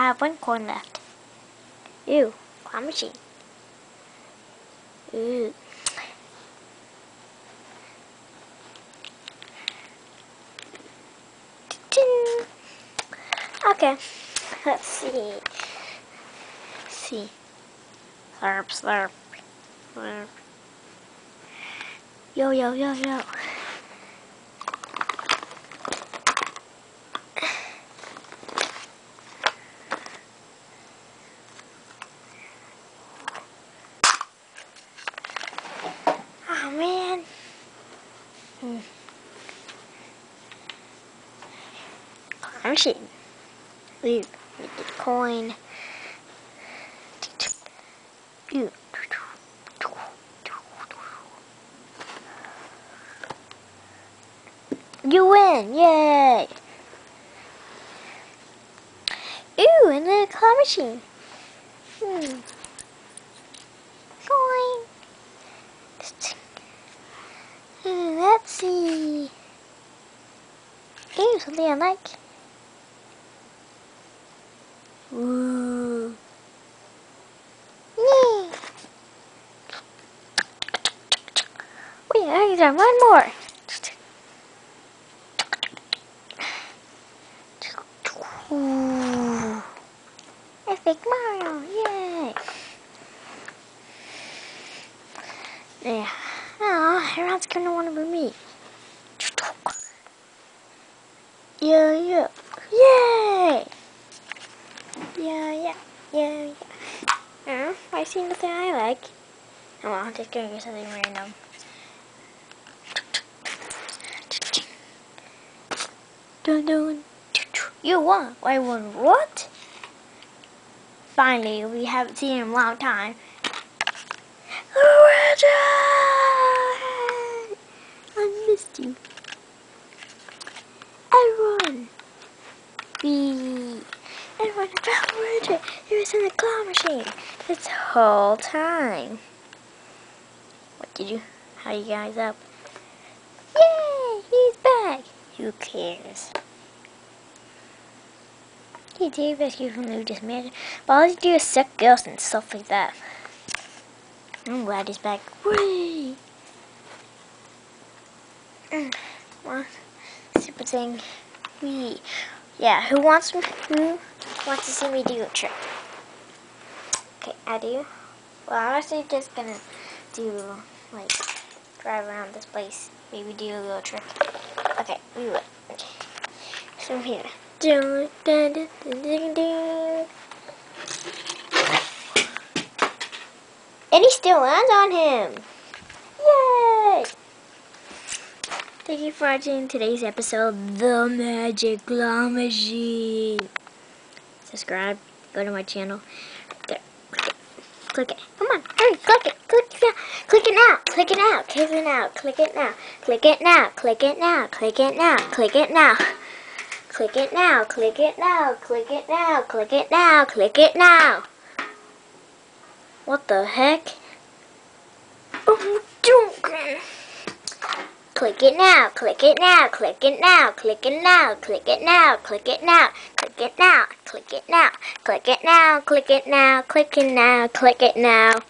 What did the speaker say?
have 1 coin left. Ew, claw machine. Ooh. Okay, let's see. Slurp, slurp, slurp. Yo, yo, yo, yo. Oh, man. Claw machine. Ooh, we get coin. Ooh. You win! Yay! Ooh, and the claw machine. Coin. Let's see. Ooh, something I like. Ooh. Yay! Wait, I got 1 more. Ooh. Epic Mario, yay! Yeah. Oh, everyone's gonna want to be me. Yeah, yeah. Yay! Yeah, yeah. Yeah, yeah. I see nothing I like. Oh, well, I'm just gonna get something random. Dun dun. You won. I won what? Finally, we haven't seen him in a long time. Luigi! I missed you. Everyone! Everyone found Luigi! He was in the claw machine this whole time. What did you? How you guys up? Yay! He's back! Who cares? He did rescue from Luigi's Mansion, but all he do is suck ghosts and stuff like that. I'm glad he's back. Whee! One stupid thing. Whee! Yeah, who wants to see me do a trick? Okay, I do. Well, I'm actually just gonna do like drive around this place. Maybe do a little trick. Okay, we will. Okay. So here. And he still lands on him. Yay! Thank you for watching today's episode, The Magic Claw Machine. Subscribe, go to my channel. There, click it. Come on, hurry, click it. Click it now. Click it now. Click it now. Click it now. Click it now. Click it now. Click it now. Click it now. Click it now. Click it now. Click it now. Click it now. Click it now. What the heck? Oh, don't. Click it now. Click it now. Click it now. Click it now. Click it now. Click it now. Click it now. Click it now. Click it now. Click it now. Click it now. Click it now.